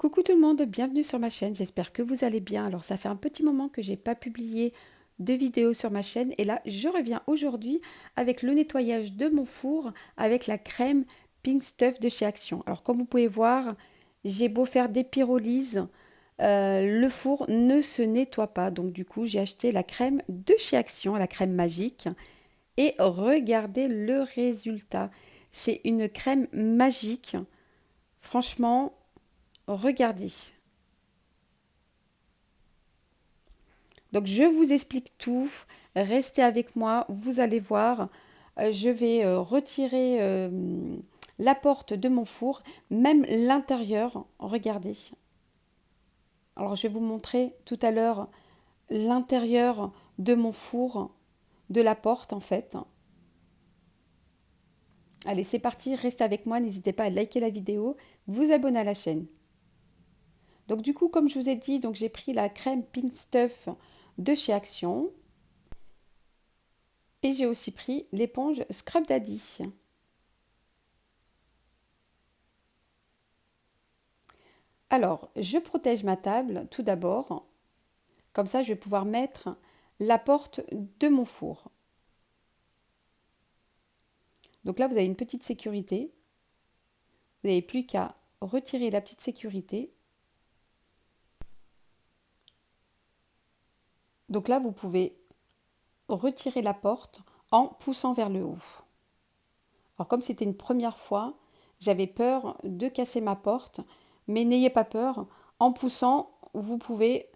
Coucou tout le monde, bienvenue sur ma chaîne, j'espère que vous allez bien. Alors ça fait un petit moment que j'ai pas publié de vidéo sur ma chaîne et là je reviens aujourd'hui avec le nettoyage de mon four avec la crème Pink Stuff de chez Action. Alors comme vous pouvez voir, j'ai beau faire des pyrolyses, le four ne se nettoie pas. Donc du coup j'ai acheté la crème de chez Action, la crème magique. Et regardez le résultat. C'est une crème magique. Franchement, regardez. Donc je vous explique tout, restez avec moi, vous allez voir. Je vais retirer la porte de mon four, même l'intérieur, regardez. Alors je vais vous montrer tout à l'heure l'intérieur de mon four, de la porte en fait. Allez, c'est parti, restez avec moi, n'hésitez pas à liker la vidéo, vous abonner à la chaîne. Donc du coup, comme je vous ai dit, donc j'ai pris la crème Pink Stuff de chez Action. Et j'ai aussi pris l'éponge Scrub Daddy. Alors, je protège ma table tout d'abord. Comme ça, je vais pouvoir mettre la porte de mon four. Donc là, vous avez une petite sécurité. Vous n'avez plus qu'à retirer la petite sécurité. Donc là, vous pouvez retirer la porte en poussant vers le haut. Alors comme c'était une première fois, j'avais peur de casser ma porte, mais n'ayez pas peur. En poussant, vous pouvez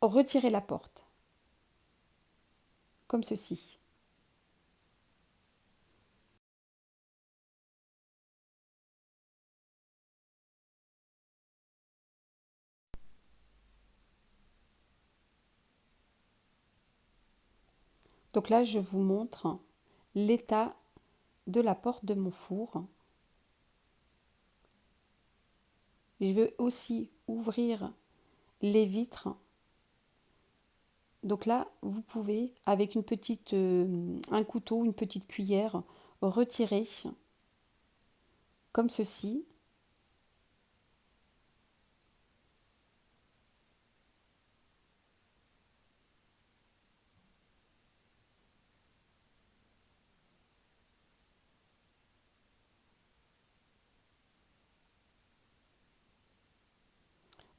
retirer la porte, comme ceci. Donc là, je vous montre l'état de la porte de mon four. Je vais aussi ouvrir les vitres. Donc là, vous pouvez, avec un couteau, une petite cuillère, retirer comme ceci.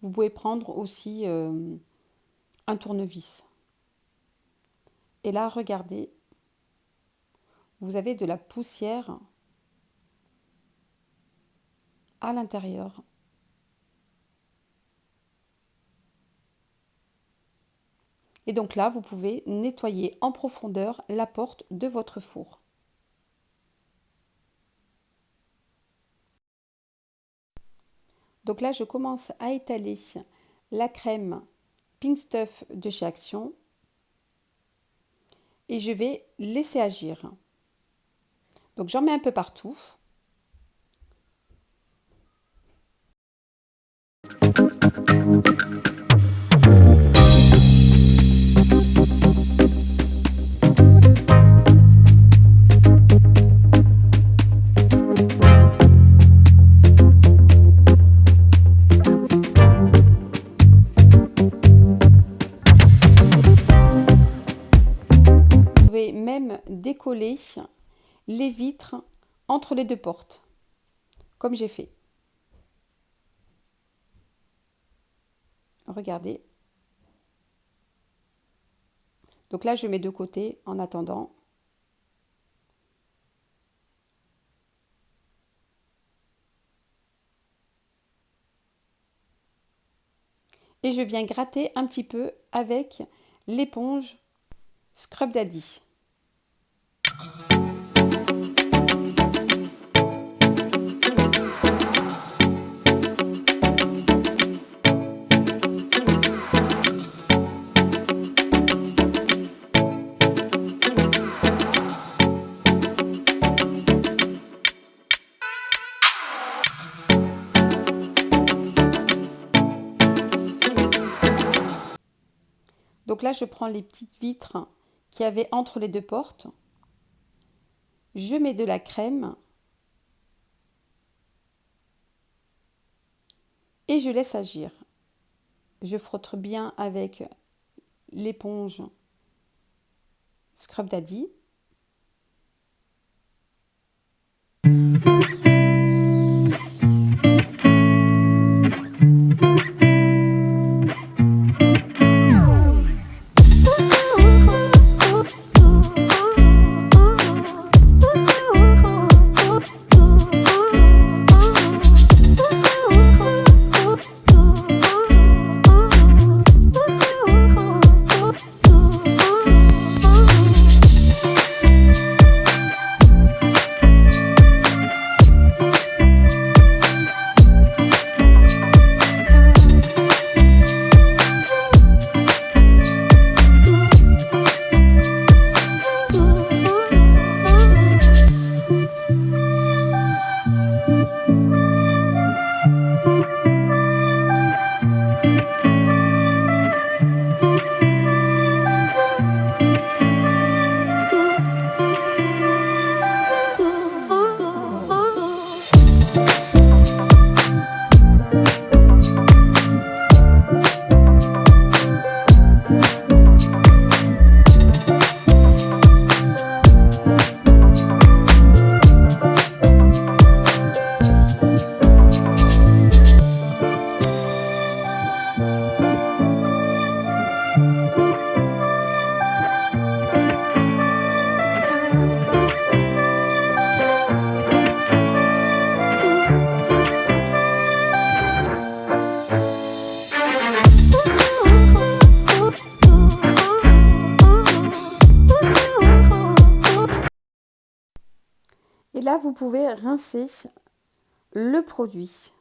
Vous pouvez prendre aussi un tournevis. Et là, regardez, vous avez de la poussière à l'intérieur. Et donc là, vous pouvez nettoyer en profondeur la porte de votre four. Donc là, je commence à étaler la crème Pink Stuff de chez Action et je vais laisser agir. Donc j'en mets un peu partout. Vous pouvez même décoller les vitres entre les deux portes, comme j'ai fait. Regardez. Donc là, je mets de côté en attendant. Et je viens gratter un petit peu avec l'éponge Scrub Daddy. Donc là, je prends les petites vitres qu'il y avait entre les deux portes. Je mets de la crème. et je laisse agir. Je frotte bien avec l'éponge Scrub Daddy. Et là, vous pouvez rincer le produit.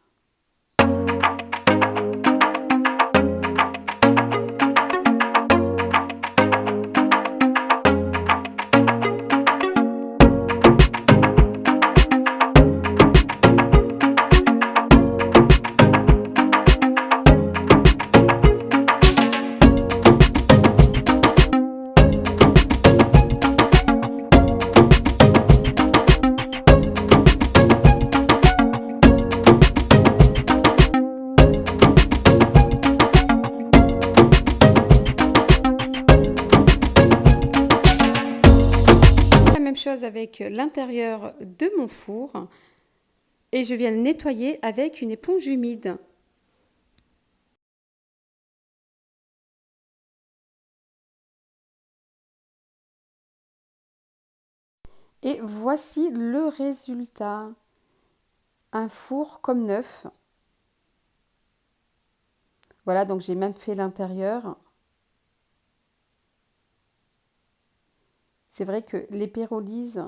Chose avec l'intérieur de mon four et je viens le nettoyer avec une éponge humide. Et voici le résultat. Un four comme neuf. Voilà, donc j'ai même fait l'intérieur. C'est vrai que les pyrolyses,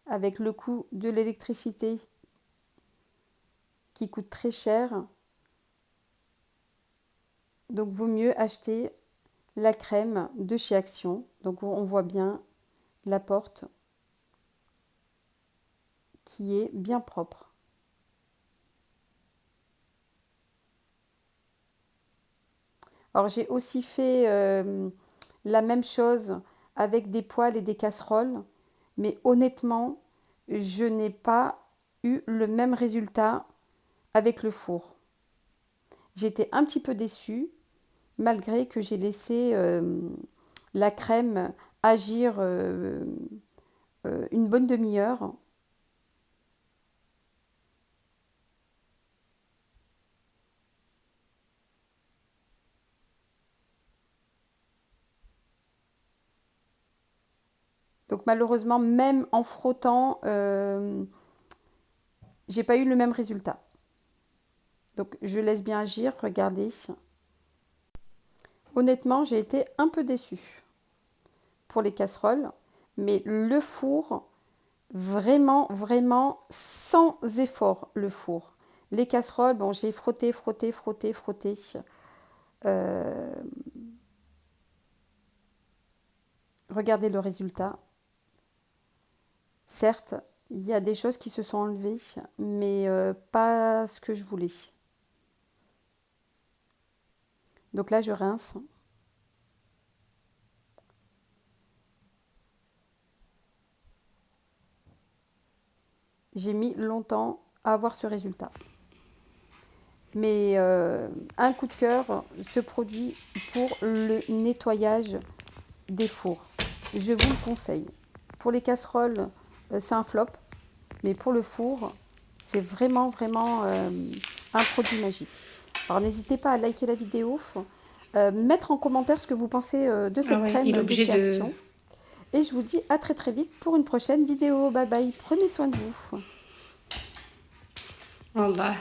avec le coût de l'électricité qui coûte très cher, donc vaut mieux acheter la crème de chez Action. Donc on voit bien la porte qui est bien propre. Alors j'ai aussi fait la même chose avec des poêles et des casseroles, mais honnêtement, je n'ai pas eu le même résultat avec le four. J'étais un petit peu déçue, malgré que j'ai laissé la crème agir une bonne demi-heure. Donc malheureusement, même en frottant, j'ai pas eu le même résultat. Donc je laisse bien agir, regardez. Honnêtement, j'ai été un peu déçue pour les casseroles, mais le four, vraiment, vraiment sans effort, le four. Les casseroles, bon, j'ai frotté, frotté, frotté, frotté. Regardez le résultat. Certes, il y a des choses qui se sont enlevées, mais pas ce que je voulais. Donc là, je rince. J'ai mis longtemps à avoir ce résultat. Mais un coup de cœur, ce produit pour le nettoyage des fours. Je vous le conseille. Pour les casseroles, c'est un flop. Mais pour le four, c'est vraiment, vraiment un produit magique. Alors n'hésitez pas à liker la vidéo, mettre en commentaire ce que vous pensez de Ah cette ouais, il est crème de obligé chez de... Action. Et je vous dis à très très vite pour une prochaine vidéo. Bye bye, prenez soin de vous. Wallah.